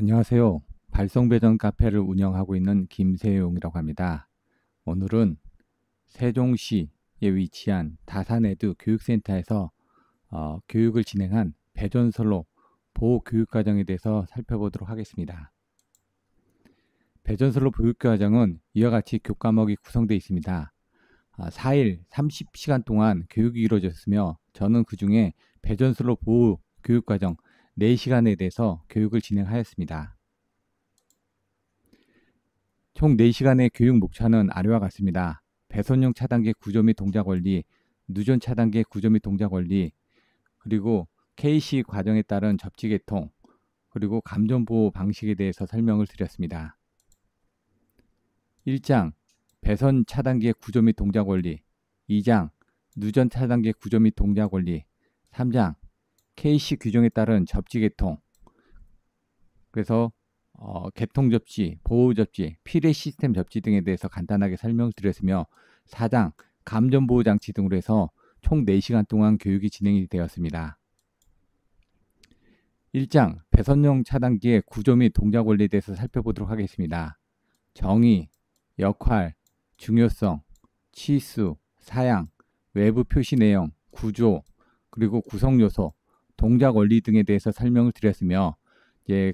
안녕하세요. 발송배전 카페를 운영하고 있는 김세용이라고 합니다. 오늘은 세종시에 위치한 다산에드 교육센터에서 교육을 진행한 배전선로 보호교육과정에 대해서 살펴보도록 하겠습니다. 배전선로 보육과정은 이와 같이 교과목이 구성되어 있습니다. 4일 30시간 동안 교육이 이루어졌으며 저는 그 중에 배전선로 보호교육과정 4시간에 대해서 교육을 진행하였습니다. 총 4시간의 교육 목차는 아래와 같습니다. 배선용 차단기 구조 및 동작 원리, 누전 차단기 구조 및 동작 원리, 그리고 KC 과정에 따른 접지 계통, 그리고 감전 보호 방식에 대해서 설명을 드렸습니다. 1장 배선 차단기의 구조 및 동작 원리, 2장 누전 차단기의 구조 및 동작 원리, 3장 KC 규정에 따른 접지 계통, 그래서 개통 접지, 보호 접지, 피뢰 시스템 접지 등에 대해서 간단하게 설명을 드렸으며 4장 감전 보호 장치 등으로 해서 총 4시간 동안 교육이 진행이 되었습니다. 1장 배선용 차단기의 구조 및 동작 원리에 대해서 살펴보도록 하겠습니다. 정의, 역할, 중요성, 치수, 사양, 외부 표시 내용, 구조, 그리고 구성 요소, 동작 원리 등에 대해서 설명을 드렸으며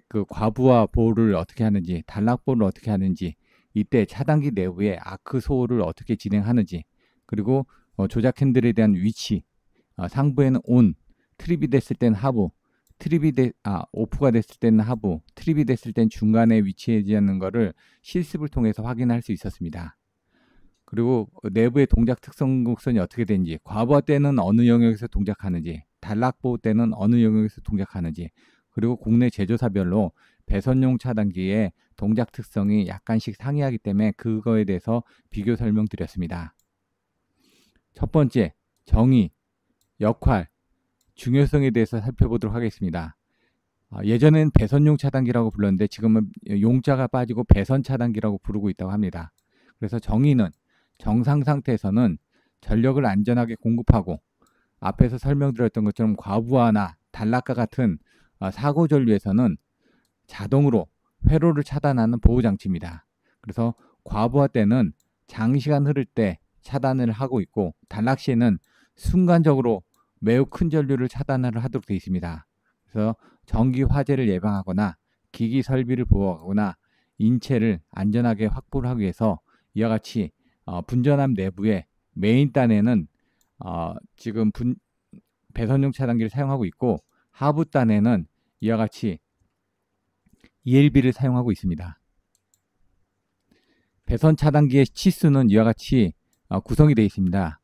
그 과부하 보호를 어떻게 하는지, 단락 보호를 어떻게 하는지, 이때 차단기 내부에 아크 소호를 어떻게 진행하는지, 그리고 조작 핸들에 대한 위치, 상부에는 온, 트립이 됐을 땐 하부, 오프가 됐을 때는 하부, 트립이 됐을 땐 중간에 위치하는 것을 실습을 통해서 확인할 수 있었습니다. 그리고 내부의 동작 특성 곡선이 어떻게 되는지, 과부하 때는 어느 영역에서 동작하는지, 단락 보호 때는 어느 영역에서 동작하는지, 그리고 국내 제조사별로 배선용 차단기의 동작 특성이 약간씩 상이하기 때문에 그거에 대해서 비교 설명드렸습니다. 첫 번째, 정의, 역할, 중요성에 대해서 살펴보도록 하겠습니다. 예전엔 배선용 차단기라고 불렀는데 지금은 용자가 빠지고 배선 차단기라고 부르고 있다고 합니다. 그래서 정의는 정상 상태에서는 전력을 안전하게 공급하고 앞에서 설명드렸던 것처럼 과부하나 단락과 같은 사고 전류에서는 자동으로 회로를 차단하는 보호장치입니다. 그래서 과부하 때는 장시간 흐를 때 차단을 하고 있고 단락 시에는 순간적으로 매우 큰 전류를 차단을 하도록 되어 있습니다. 그래서 전기 화재를 예방하거나 기기 설비를 보호하거나 인체를 안전하게 확보를 하기 위해서 이와 같이 분전함 내부에 메인 단에는 지금 배선용 차단기를 사용하고 있고 하부 단에는 이와 같이 ELB를 사용하고 있습니다. 배선 차단기의 치수는 이와 같이 구성이 되어 있습니다.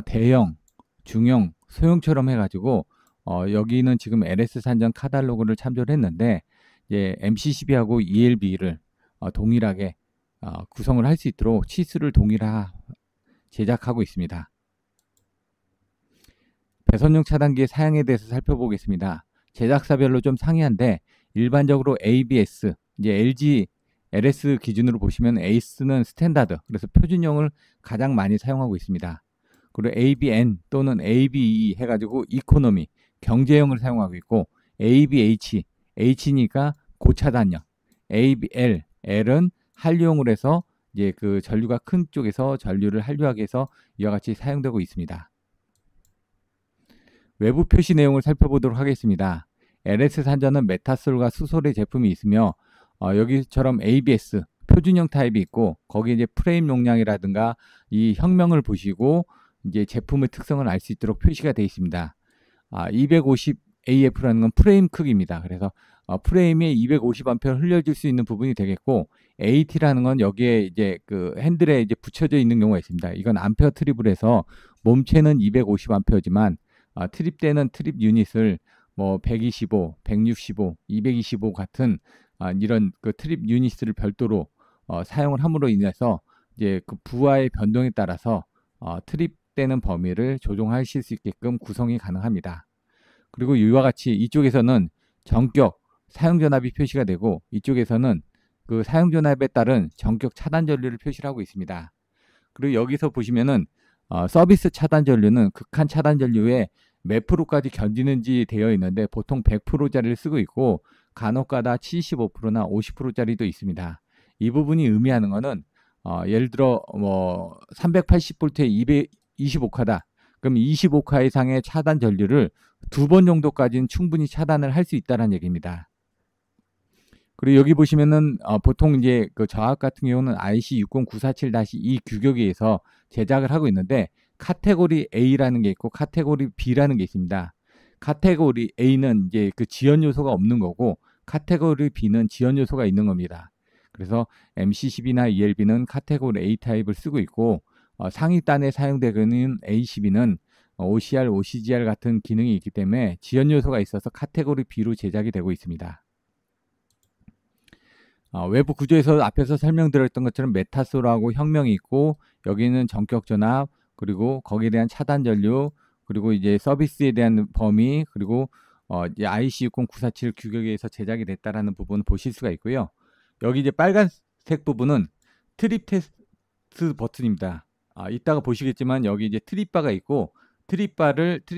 대형, 중형, 소형처럼 해가지고 여기는 지금 LS 산전 카탈로그를 참조를 했는데 MC12하고 ELB를 동일하게 구성을 할 수 있도록 치수를 동일화 제작하고 있습니다. 배선용 차단기의 사양에 대해서 살펴보겠습니다. 제작사별로 좀 상이한데 일반적으로 ABS, 이제 LG LS 기준으로 보시면 ACE는 스탠다드, 그래서 표준형을 가장 많이 사용하고 있습니다. 그리고 ABN 또는 ABE 해가지고 이코노미, 경제형을 사용하고 있고 ABH, H니까 고차단형, ABL, L은 한류용으로 해서 이제 그 전류가 큰 쪽에서 전류를 한류하기 위해서 이와 같이 사용되고 있습니다. 외부 표시 내용을 살펴보도록 하겠습니다. LS 산전은 메타솔과 수솔의 제품이 있으며 여기처럼 ABS 표준형 타입이 있고 거기에 이제 프레임 용량이라든가 이 형명을 보시고 이제 제품의 특성을 알 수 있도록 표시가 되어 있습니다. 250AF라는 건 프레임 크기입니다. 그래서 프레임이 250A를 흘려줄 수 있는 부분이 되겠고 AT라는 건 여기에 이제 그 핸들에 이제 붙여져 있는 경우가 있습니다. 이건 암페어 트립을 해서 몸체는 250A지만 트립되는 트립 유닛을 뭐 125, 165, 225 같은 이런 그 트립 유닛을 별도로 사용을 함으로 인해서 이제 그 부하의 변동에 따라서 트립되는 범위를 조정하실 수 있게끔 구성이 가능합니다. 그리고 이와 같이 이쪽에서는 전격 사용전압이 표시가 되고 이쪽에서는 그 사용전압에 따른 전격 차단 전류를 표시를 하고 있습니다. 그리고 여기서 보시면은 서비스 차단 전류는 극한 차단 전류에 몇 프로까지 견디는지 되어 있는데 보통 100%짜리를 쓰고 있고 간혹가다 75%나 50%짜리도 있습니다. 이 부분이 의미하는 것은 예를 들어 뭐 380V에 225카다. 그럼 25카 이상의 차단 전류를 2번 정도까지는 충분히 차단을 할 수 있다는 얘기입니다. 그리고 여기 보시면은 보통 이제 그 저압 같은 경우는 IC60947-2 규격에 의해서 제작을 하고 있는데 카테고리 A라는 게 있고 카테고리 B라는 게 있습니다. 카테고리 A는 이제 그 지연 요소가 없는 거고 카테고리 B는 지연 요소가 있는 겁니다. 그래서 MC12나 ELB는 카테고리 A 타입을 쓰고 있고 상위단에 사용되는 A12는 OCR, OCGR 같은 기능이 있기 때문에 지연 요소가 있어서 카테고리 B로 제작이 되고 있습니다. 외부 구조에서 앞에서 설명드렸던 것처럼 메타솔하고 혁명이 있고 여기는 전격 전압 그리고 거기에 대한 차단 전류 그리고 이제 서비스에 대한 범위 그리고 이제 IC60947 규격에 의해서 제작이 됐다라는 부분을 보실 수가 있고요. 여기 이제 빨간색 부분은 트립 테스트 버튼입니다. 이따가 보시겠지만 여기 이제 트립바가 있고 트립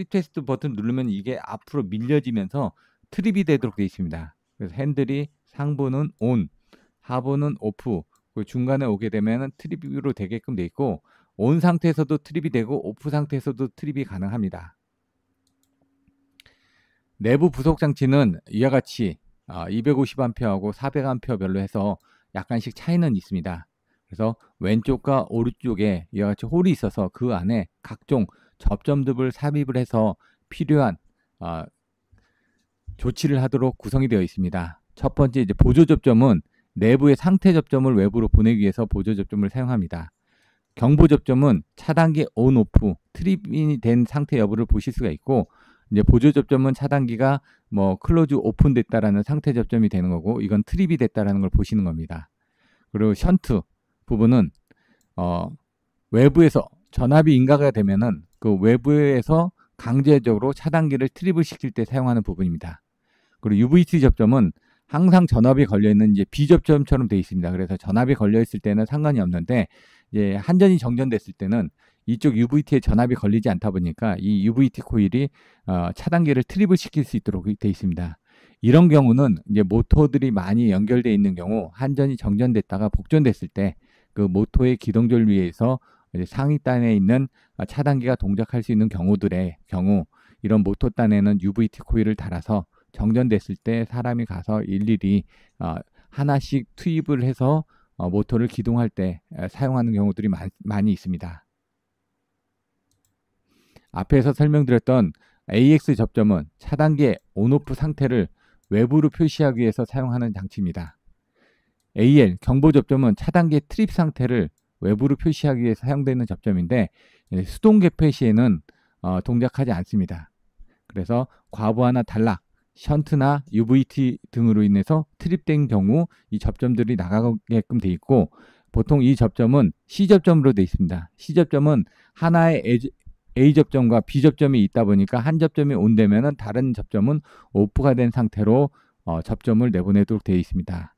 테스트 버튼 누르면 이게 앞으로 밀려지면서 트립이 되도록 되어 있습니다. 그래서 핸들이 상부는 온, 하부는 오프, 중간에 오게 되면 트립으로 되게끔 되어 있고 온 상태에서도 트립이 되고 오프 상태에서도 트립이 가능합니다. 내부 부속 장치는 이와 같이 250A하고 400A별로 해서 약간씩 차이는 있습니다. 그래서 왼쪽과 오른쪽에 이와 같이 홀이 있어서 그 안에 각종 접점들을 삽입을 해서 필요한 조치를 하도록 구성이 되어 있습니다. 첫 번째 이제 보조 접점은 내부의 상태 접점을 외부로 보내기 위해서 보조 접점을 사용합니다. 경보 접점은 차단기 온, 오프, 트립이 된 상태 여부를 보실 수가 있고 이제 보조 접점은 차단기가 뭐 클로즈 오픈됐다라는 상태 접점이 되는 거고 이건 트립이 됐다라는 걸 보시는 겁니다. 그리고 션트 부분은 외부에서 전압이 인가가 되면은 그 외부에서 강제적으로 차단기를 트립을 시킬 때 사용하는 부분입니다. 그리고 UVC 접점은 항상 전압이 걸려있는 이제 B접점처럼 되어 있습니다. 그래서 전압이 걸려있을 때는 상관이 없는데 이제 한전이 정전됐을 때는 이쪽 UVT에 전압이 걸리지 않다 보니까 이 UVT 코일이 차단기를 트립을 시킬 수 있도록 되어 있습니다. 이런 경우는 이제 모터들이 많이 연결되어 있는 경우 한전이 정전됐다가 복전됐을 때 그 모터의 기동 전류에서 상위단에 있는 차단기가 동작할 수 있는 경우들의 경우 이런 모터단에는 UVT 코일을 달아서 정전됐을 때 사람이 가서 일일이 하나씩 투입을 해서 모터를 기동할 때 사용하는 경우들이 많이 있습니다. 앞에서 설명드렸던 AX 접점은 차단기의 온오프 상태를 외부로 표시하기 위해서 사용하는 장치입니다. AL 경보 접점은 차단기의 트립 상태를 외부로 표시하기 위해 사용되는 접점인데 수동 개폐 시에는 동작하지 않습니다. 그래서 과부하나 단락, 션트나 UVT 등으로 인해서 트립된 경우 이 접점들이 나가게끔 되어 있고 보통 이 접점은 C접점으로 되어 있습니다. C접점은 하나의 A접점과 B접점이 있다 보니까 한 접점이 온되면 다른 접점은 오프가 된 상태로 접점을 내보내도록 되어 있습니다.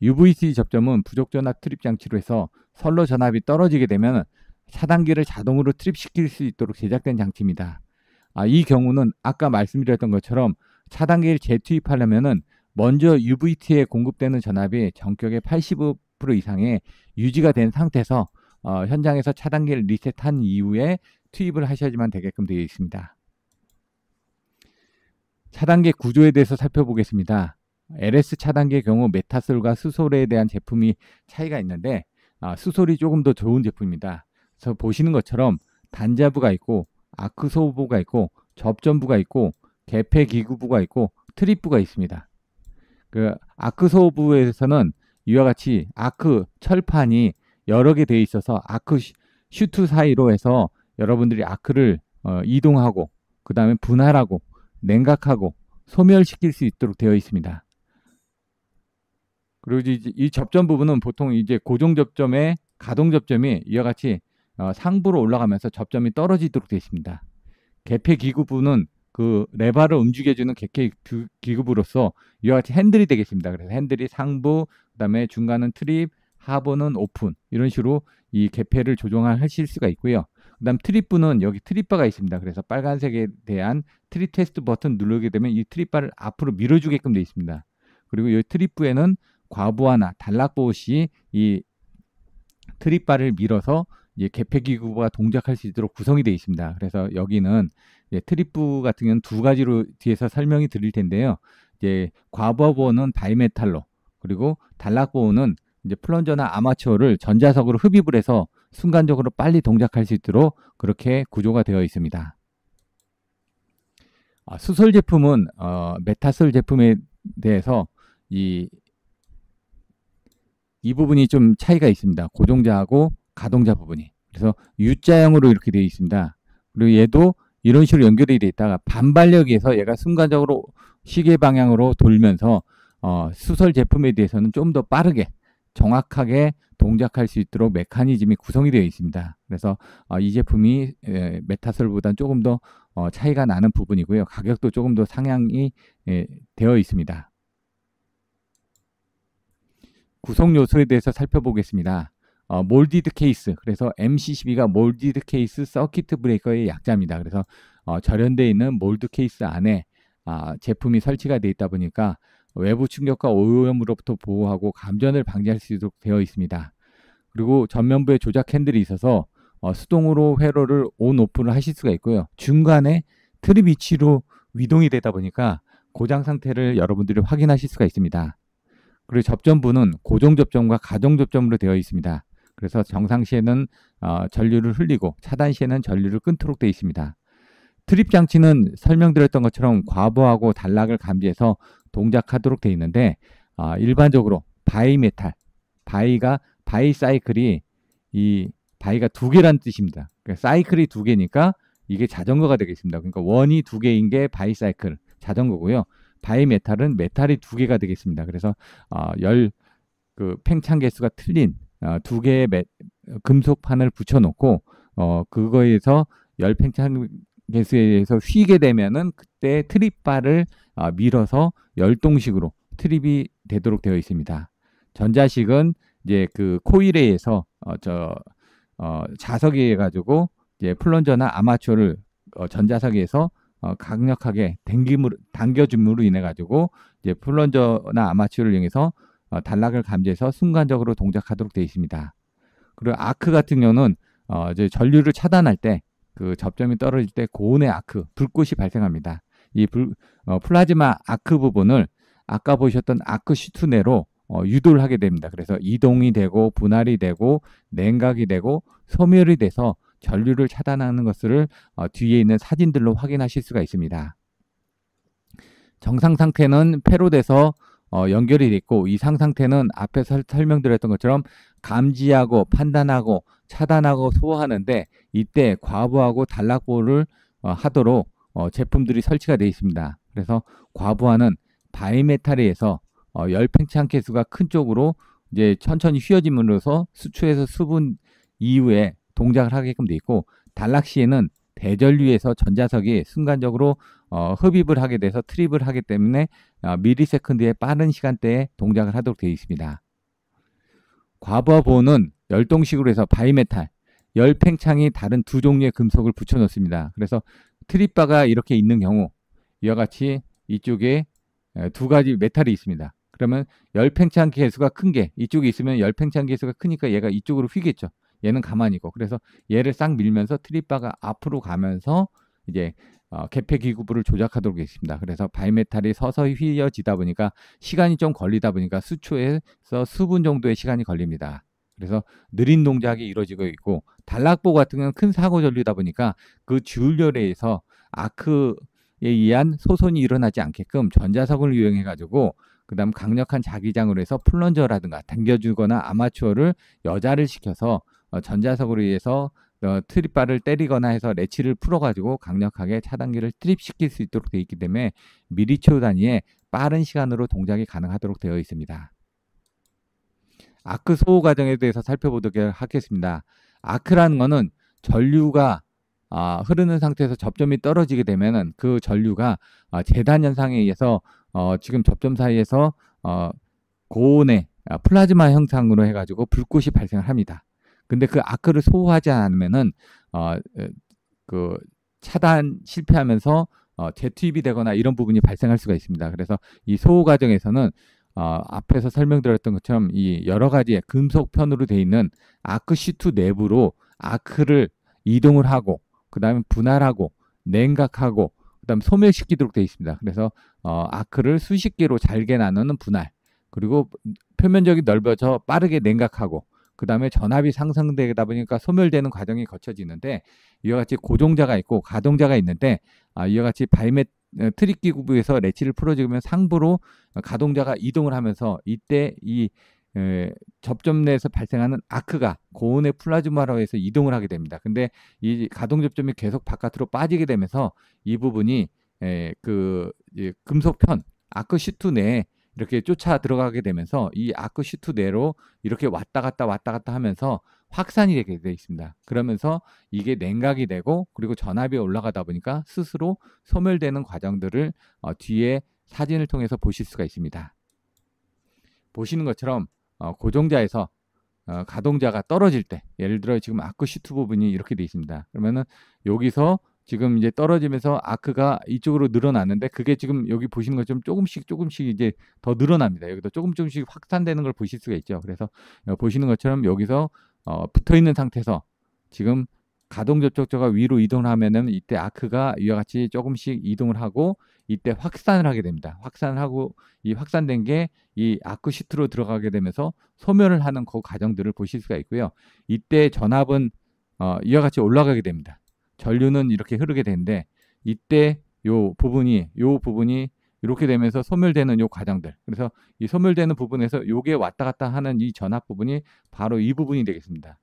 UVC 접점은 부족전압 트립 장치로 해서 선로 전압이 떨어지게 되면 차단기를 자동으로 트립시킬 수 있도록 제작된 장치입니다. 이 경우는 아까 말씀드렸던 것처럼 차단기를 재투입하려면 먼저 UVT에 공급되는 전압이 전격의 85% 이상의 유지가 된 상태에서 현장에서 차단기를 리셋한 이후에 투입을 하셔야지만 되게끔 되어 있습니다. 차단기 구조에 대해서 살펴보겠습니다. LS 차단기의 경우 메타솔과 수솔에 대한 제품이 차이가 있는데 수솔이 조금 더 좋은 제품입니다. 그래서 보시는 것처럼 단자부가 있고 아크소부가 있고 접점부가 있고 개폐 기구부가 있고 트립부가 있습니다. 그 아크소부에서는 이와 같이 아크 철판이 여러 개 되어 있어서 아크 슈트 사이로 해서 여러분들이 아크를 이동하고 그 다음에 분할하고 냉각하고 소멸시킬 수 있도록 되어 있습니다. 그리고 이 접점 부분은 보통 이제 고정 접점의 가동 접점이 이와 같이 상부로 올라가면서 접점이 떨어지도록 되어 있습니다. 개폐 기구부는 그 레바를 움직여주는 개폐 기구부로서 이와 같이 핸들이 되겠습니다. 그래서 핸들이 상부, 그 다음에 중간은 트립, 하부는 오픈 이런 식으로 이 개폐를 조정하실 수가 있고요. 그다음 트립부는 여기 트립바가 있습니다. 그래서 빨간색에 대한 트립 테스트 버튼 누르게 되면 이 트립바를 앞으로 밀어주게끔 되어 있습니다. 그리고 이 트립부에는 과부하나 단락보 시 이 트립바를 밀어서 이제 개폐기구가 동작할 수 있도록 구성이 되어 있습니다. 그래서 여기는 트립부 같은 경우는 두 가지로 뒤에서 설명이 드릴 텐데요. 이제 과부하 보호는 바이메탈로, 그리고 단락 보호는 이제 플런저나 아마추어를 전자석으로 흡입을 해서 순간적으로 빨리 동작할 수 있도록 그렇게 구조가 되어 있습니다. 수솔 제품은 메타솔 제품에 대해서 이 부분이 좀 차이가 있습니다. 고정자하고 가동자 부분이. 그래서 U자형으로 이렇게 되어 있습니다. 그리고 얘도 이런 식으로 연결이 되어 있다가 반발력에서 얘가 순간적으로 시계 방향으로 돌면서 수설 제품에 대해서는 좀 더 빠르게 정확하게 동작할 수 있도록 메커니즘이 구성이 되어 있습니다. 그래서 이 제품이 메타솔보다는 조금 더 차이가 나는 부분이고요. 가격도 조금 더 상향이 되어 있습니다. 구성 요소에 대해서 살펴보겠습니다. 몰디드 케이스, 그래서 MC12가 몰디드 케이스 서키트 브레이커의 약자입니다. 그래서 절연되어 있는 몰드 케이스 안에 제품이 설치가 되어 있다 보니까 외부 충격과 오염으로부터 보호하고 감전을 방지할 수 있도록 되어 있습니다. 그리고 전면부에 조작 핸들이 있어서 수동으로 회로를 온, 오프를 하실 수가 있고요. 중간에 트립 위치로 위동이 되다 보니까 고장 상태를 여러분들이 확인하실 수가 있습니다. 그리고 접점부는 고정 접점과 가정 접점으로 되어 있습니다. 그래서 정상시에는 전류를 흘리고 차단 시에는 전류를 끊도록 되어 있습니다. 트립 장치는 설명드렸던 것처럼 과부하고 단락을 감지해서 동작하도록 되어 있는데 일반적으로 바이메탈, 바이사이클이 이 바이가 두 개란 뜻입니다. 그러니까 사이클이 두 개니까 이게 자전거가 되겠습니다. 그러니까 원이 두 개인 게 바이사이클, 자전거고요. 바이메탈은 메탈이 두 개가 되겠습니다. 그래서 그 팽창 개수가 틀린 두 개의 금속판을 붙여놓고 그거에서 열 팽창 개수에 의해서 휘게 되면은 그때 트립바를 밀어서 열동식으로 트립이 되도록 되어 있습니다. 전자식은 이제 그 코일에 의해서 자석에 가지고 이제 플런저나 아마추어를 전자석에서 강력하게 당겨줌으로 인해 가지고 이제 플런저나 아마추어를 이용해서 단락을 감지해서 순간적으로 동작하도록 되어 있습니다. 그리고 아크 같은 경우는 이제 전류를 차단할 때 그 접점이 떨어질 때 고온의 아크, 불꽃이 발생합니다. 이 플라즈마 아크 부분을 아까 보셨던 아크 슈트 내로 유도를 하게 됩니다. 그래서 이동이 되고 분할이 되고 냉각이 되고 소멸이 돼서 전류를 차단하는 것을 뒤에 있는 사진들로 확인하실 수가 있습니다. 정상 상태는 폐로돼서 연결이 됐고 이상 상태는 앞에서 설명드렸던 것처럼 감지하고 판단하고 차단하고 소화하는데 이때 과부하고 단락보호를 하도록 제품들이 설치가 되어 있습니다. 그래서 과부하는 바이메탈에 의해서 열 팽창 개수가 큰 쪽으로 이제 천천히 휘어짐으로써 수초에서 수분 이후에 동작을 하게끔 되어 있고 단락 시에는 대전류에서 전자석이 순간적으로 흡입을 하게 돼서 트립을 하기 때문에 미리세컨드의 빠른 시간대에 동작을 하도록 되어 있습니다. 과부하 보호는 열동식으로 해서 바이메탈, 열 팽창이 다른 두 종류의 금속을 붙여 놓습니다. 그래서 트립바가 이렇게 있는 경우 이와 같이 이쪽에 두 가지 메탈이 있습니다. 그러면 열 팽창 개수가 큰 게 이쪽에 있으면 열 팽창 개수가 크니까 얘가 이쪽으로 휘겠죠. 얘는 가만히 있고 그래서 얘를 싹 밀면서 트립바가 앞으로 가면서 이제 개폐기구부를 조작하도록 있습니다. 그래서 바이메탈이 서서히 휘어지다 보니까 시간이 좀 걸리다 보니까 수초에서 수분 정도의 시간이 걸립니다. 그래서 느린 동작이 이루어지고 있고 단락보 같은 경우는 큰 사고 전류다 보니까 그 주율열에 의해서 아크에 의한 소손이 일어나지 않게끔 전자석을 이용해 가지고 그 다음 강력한 자기장으로 해서 플런저라든가 당겨주거나 아마추어를 여자를 시켜서 전자석으로 의해서 트립바를 때리거나 해서 레치를 풀어가지고 강력하게 차단기를 트립시킬 수 있도록 되어 있기 때문에 미리초 단위의 빠른 시간으로 동작이 가능하도록 되어 있습니다. 아크 소호 과정에 대해서 살펴보도록 하겠습니다. 아크라는 것은 전류가 흐르는 상태에서 접점이 떨어지게 되면은 그 전류가 재단 현상에 의해서 지금 접점 사이에서 고온의 플라즈마 형상으로 해가지고 불꽃이 발생을 합니다. 근데 그 아크를 소화하지 않으면은 그 차단 실패하면서 재투입이 되거나 이런 부분이 발생할 수가 있습니다. 그래서 이 소호 과정에서는 앞에서 설명드렸던 것처럼 이 여러 가지의 금속편으로 되어 있는 아크 시트 내부로 아크를 이동을 하고 그 다음에 분할하고 냉각하고 그 다음 소멸시키도록 되어 있습니다. 그래서 아크를 수십 개로 잘게 나누는 분할, 그리고 표면적이 넓어져 빠르게 냉각하고 그 다음에 전압이 상승되다 보니까 소멸되는 과정이 거쳐지는데, 이와 같이 고동자가 있고 가동자가 있는데 이와 같이 바이메 트릭 기구부에서 레치를 풀어주면 상부로 가동자가 이동을 하면서 이때 이 접점 내에서 발생하는 아크가 고온의 플라즈마로 해서 이동을 하게 됩니다. 근데 이 가동 접점이 계속 바깥으로 빠지게 되면서 이 부분이 금속편 아크 시트 내에 이렇게 쫓아 들어가게 되면서 이 아크 시트 내로 이렇게 왔다 갔다 하면서 확산이 되게 되어 있습니다. 그러면서 이게 냉각이 되고 그리고 전압이 올라가다 보니까 스스로 소멸되는 과정들을 뒤에 사진을 통해서 보실 수가 있습니다. 보시는 것처럼 고정자에서 가동자가 떨어질 때, 예를 들어 지금 아크 시트 부분이 이렇게 되어 있습니다. 그러면은 여기서 지금 이제 떨어지면서 아크가 이쪽으로 늘어났는데, 그게 지금 여기 보시는 것처럼 조금씩 이제 더 늘어납니다. 여기도 조금씩 확산되는 걸 보실 수가 있죠. 그래서 보시는 것처럼 여기서 붙어 있는 상태에서 지금 가동 접촉자가 위로 이동을 하면은 이때 아크가 이와 같이 조금씩 이동을 하고 이때 확산을 하게 됩니다. 확산을 하고 이 확산된 게 이 아크 시트로 들어가게 되면서 소멸을 하는 그 과정들을 보실 수가 있고요. 이때 전압은 이와 같이 올라가게 됩니다. 전류는 이렇게 흐르게 되는데 이때 요 부분이 이렇게 되면서 소멸되는 요 과정들. 그래서 이 소멸되는 부분에서 요게 왔다 갔다 하는 이 전압 부분이 바로 이 부분이 되겠습니다.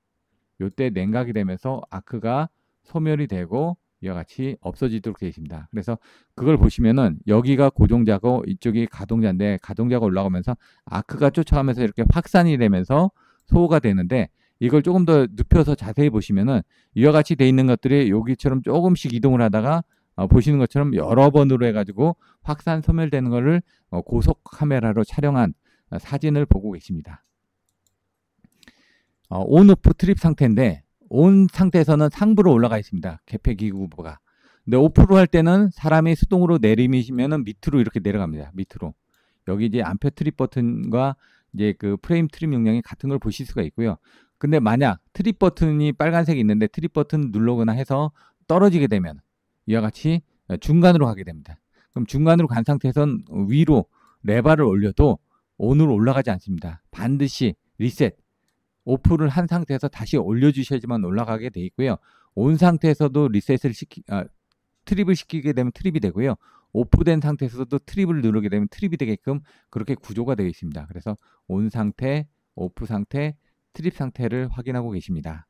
요때 냉각이 되면서 아크가 소멸이 되고 이와 같이 없어지도록 되어 있습니다. 그래서 그걸 보시면은 여기가 고정자고 이쪽이 가동자인데, 가동자가 올라가면서 아크가 쫓아가면서 이렇게 확산이 되면서 소호가 되는데, 이걸 조금 더 눕혀서 자세히 보시면은 이와 같이 되어 있는 것들이 여기처럼 조금씩 이동을 하다가 보시는 것처럼 여러 번으로 해가지고 확산 소멸되는 것을 고속 카메라로 촬영한 사진을 보고 계십니다. 온오프 트립 상태인데, 온 상태에서는 상부로 올라가 있습니다. 개폐 기구부가. 근데 오프로 할 때는 사람이 수동으로 내리시면은 밑으로 이렇게 내려갑니다. 밑으로. 여기 이제 암페 트립 버튼과 이제 그 프레임 트립 용량이 같은 걸 보실 수가 있고요. 근데 만약 트립 버튼이 빨간색이 있는데 트립 버튼 누르거나 해서 떨어지게 되면 이와 같이 중간으로 가게 됩니다. 그럼 중간으로 간 상태에선 위로 레버를 올려도 온으로 올라가지 않습니다. 반드시 리셋, 오프를 한 상태에서 다시 올려주셔야지만 올라가게 돼 있고요. 온 상태에서도 리셋을 트립을 시키게 되면 트립이 되고요. 오프된 상태에서도 트립을 누르게 되면 트립이 되게끔 그렇게 구조가 되어 있습니다. 그래서 온 상태, 오프 상태, 트립 상태를 확인하고 계십니다.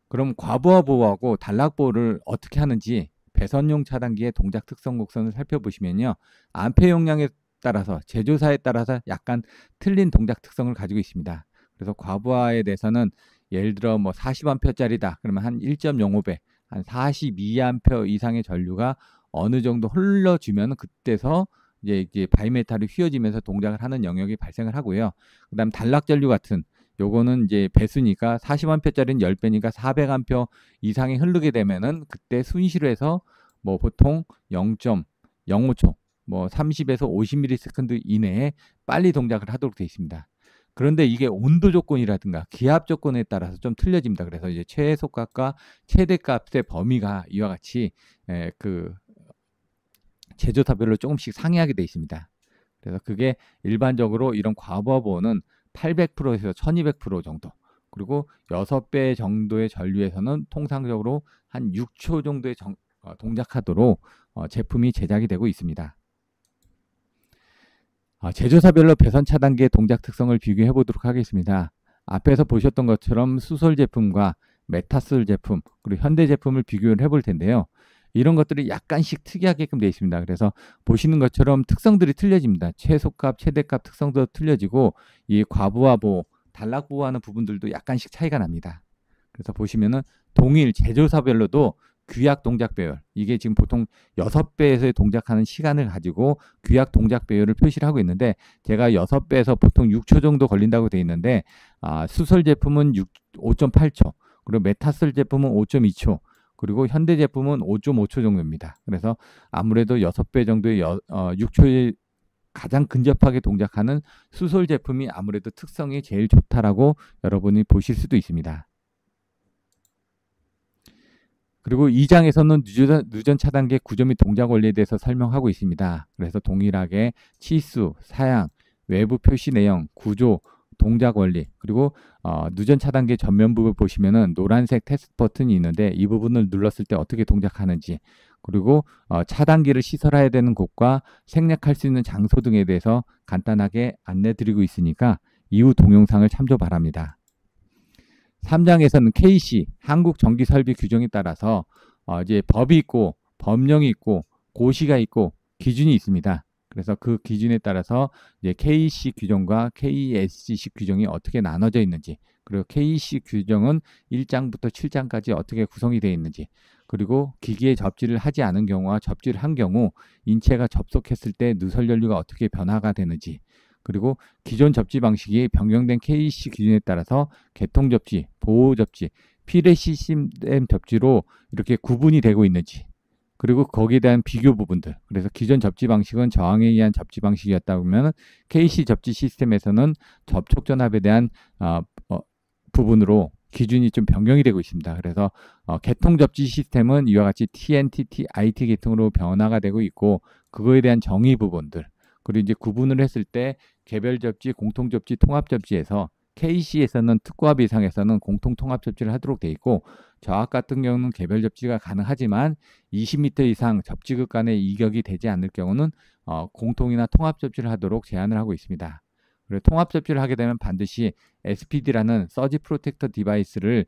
그럼 과부하 보호하고 단락 보호를 어떻게 하는지 배선용 차단기의 동작 특성 곡선을 살펴보시면요. 암페 용량에 따라서 제조사에 따라서 약간 틀린 동작 특성을 가지고 있습니다. 그래서 과부하에 대해서는 예를 들어 뭐 40A짜리다 그러면 한 1.05배, 한 42A 이상의 전류가 어느 정도 흘러주면 그때서 이제 바이메탈이 휘어지면서 동작을 하는 영역이 발생을 하고요. 그다음 단락 전류 같은 요거는 이제 배수니까 40A짜리는 10배니까 400A 이상이 흐르게 되면은 그때 순시로 해서 뭐 보통 0.05초, 뭐 30에서 50ms 이내에 빨리 동작을 하도록 되어 있습니다. 그런데 이게 온도 조건이라든가 기압 조건에 따라서 좀 틀려집니다. 그래서 이제 최소값과 최대값의 범위가 이와 같이 그 제조사별로 조금씩 상이하게 되어 있습니다. 그래서 그게 일반적으로 이런 과부하 보호는 800%에서 1200% 정도, 그리고 6배 정도의 전류에서는 통상적으로 한 6초 정도의 동작하도록 제품이 제작이 되고 있습니다. 제조사별로 배선 차단기의 동작 특성을 비교해 보도록 하겠습니다. 앞에서 보셨던 것처럼 수솔 제품과 메타솔 제품 그리고 현대 제품을 비교를 해볼 텐데요. 이런 것들이 약간씩 특이하게끔 되어 있습니다. 그래서 보시는 것처럼 특성들이 틀려집니다. 최소값, 최대값 특성도 틀려지고 이 과부하 보호, 단락 보호하는 부분들도 약간씩 차이가 납니다. 그래서 보시면은 동일 제조사별로도 규약 동작 배열. 이게 지금 보통 6배에서의 동작하는 시간을 가지고 규약 동작 배열을 표시를 하고 있는데 제가 6배에서 보통 6초 정도 걸린다고 되어 있는데 수솔 제품은 5.8초, 그리고 메타솔 제품은 5.2초, 그리고 현대 제품은 5.5초 정도입니다. 그래서 아무래도 6배 정도의 6초에 가장 근접하게 동작하는 수솔 제품이 아무래도 특성이 제일 좋다라고 여러분이 보실 수도 있습니다. 그리고 2장에서는 누전 차단계 구조 및 동작 원리에 대해서 설명하고 있습니다. 그래서 동일하게 치수, 사양, 외부 표시 내용, 구조, 동작 원리, 그리고 누전 차단계 전면부를 보시면은 노란색 테스트 버튼이 있는데 이 부분을 눌렀을 때 어떻게 동작하는지, 그리고 차단기를 시설해야 되는 곳과 생략할 수 있는 장소 등에 대해서 간단하게 안내 드리고 있으니까 이후 동영상을 참조 바랍니다. 3장에서는 KC, 한국전기설비 규정에 따라서 이제 법이 있고 법령이 있고 고시가 있고 기준이 있습니다. 그래서 그 기준에 따라서 이제 KC 규정과 KSC 규정이 어떻게 나눠져 있는지, 그리고 KC 규정은 1장부터 7장까지 어떻게 구성이 되어 있는지, 그리고 기기에 접지를 하지 않은 경우와 접지를 한 경우 인체가 접속했을 때 누설 연료가 어떻게 변화가 되는지, 그리고 기존 접지 방식이 변경된 KC 기준에 따라서 개통 접지, 보호 접지, 필에 시스템 접지로 이렇게 구분이 되고 있는지, 그리고 거기에 대한 비교 부분들. 그래서 기존 접지 방식은 저항에 의한 접지 방식이었다면 KC 접지 시스템에서는 접촉 전압에 대한 부분으로 기준이 좀 변경이 되고 있습니다. 그래서 개통 접지 시스템은 이와 같이 TNT, IT 계통으로 변화가 되고 있고, 그거에 대한 정의 부분들, 그리고 이제 구분을 했을 때 개별 접지, 공통 접지, 통합 접지에서 KC에서는 특고합 이상에서는 공통 통합 접지를 하도록 되어 있고, 저압 같은 경우는 개별 접지가 가능하지만 20m 이상 접지극 간의 이격이 되지 않을 경우는 공통이나 통합 접지를 하도록 제한을 하고 있습니다. 그리고 통합 접지를 하게 되면 반드시 SPD라는 서지 프로텍터 디바이스를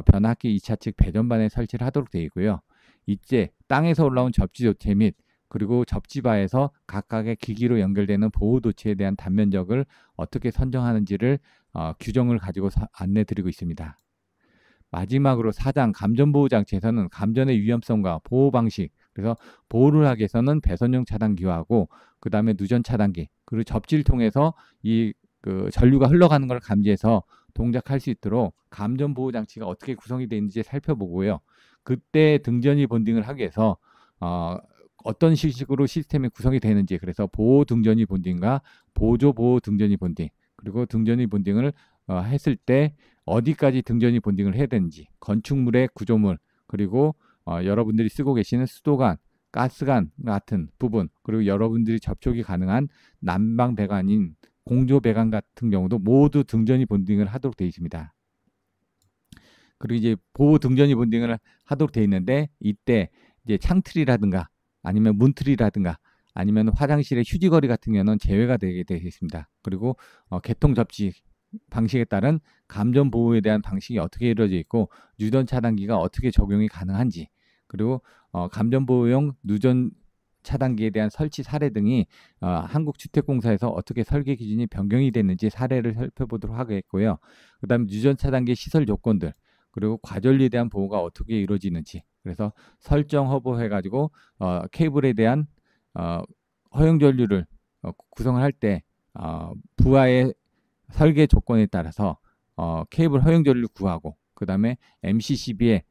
변압기 2차 측 배전반에 설치를 하도록 되어 있고요. 이제 땅에서 올라온 접지 도체 및 그리고 접지바에서 각각의 기기로 연결되는 보호 도체에 대한 단면적을 어떻게 선정하는지를 규정을 가지고 안내 드리고 있습니다. 마지막으로 4장 감전보호 장치에서는 감전의 위험성과 보호 방식, 그래서 보호를 하기 위해서는 배선용 차단기하고 그 다음에 누전 차단기, 그리고 접지를 통해서 이 전류가 흘러가는 걸 감지해서 동작할 수 있도록 감전보호 장치가 어떻게 구성이 되어 있는지 살펴보고요. 그때 등전이 본딩을 하기 위해서 어떤 식으로 시스템이 구성이 되는지, 그래서 보호 등전이 본딩과 보조 보호 등전이 본딩, 그리고 등전이 본딩을 했을 때 어디까지 등전이 본딩을 해야 되는지, 건축물의 구조물, 그리고 여러분들이 쓰고 계시는 수도관, 가스관 같은 부분, 그리고 여러분들이 접촉이 가능한 난방 배관인 공조 배관 같은 경우도 모두 등전이 본딩을 하도록 되어 있습니다. 그리고 이제 보호 등전이 본딩을 하도록 되어 있는데, 이때 이제 창틀이라든가 아니면 문틀이라든가 아니면 화장실의 휴지거리 같은 경우는 제외가 되게 되어 있습니다. 그리고 개통 접지 방식에 따른 감전 보호에 대한 방식이 어떻게 이루어져 있고, 누전 차단기가 어떻게 적용이 가능한지, 그리고 감전 보호용 누전 차단기에 대한 설치 사례 등이 한국주택공사에서 어떻게 설계 기준이 변경이 됐는지 사례를 살펴보도록 하겠고요. 그 다음에 누전 차단기 시설 조건들, 그리고 과전류에 대한 보호가 어떻게 이루어지는지, 그래서 설정 허브해가지고 케이블에 대한 허용 전류를 구성을 할 때 부하의 설계 조건에 따라서 케이블 허용 전류 구하고, 그 다음에 MCCB에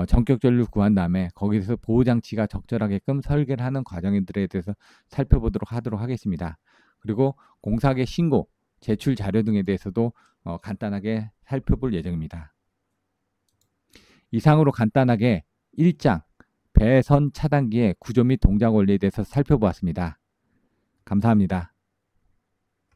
전격 전류 구한 다음에 거기서 보호 장치가 적절하게끔 설계를 하는 과정들에 대해서 살펴보도록 하겠습니다. 그리고 공사계 신고, 제출 자료 등에 대해서도 간단하게 살펴볼 예정입니다. 이상으로 간단하게 1장 배선 차단기의 구조 및 동작 원리에 대해서 살펴보았습니다. 감사합니다.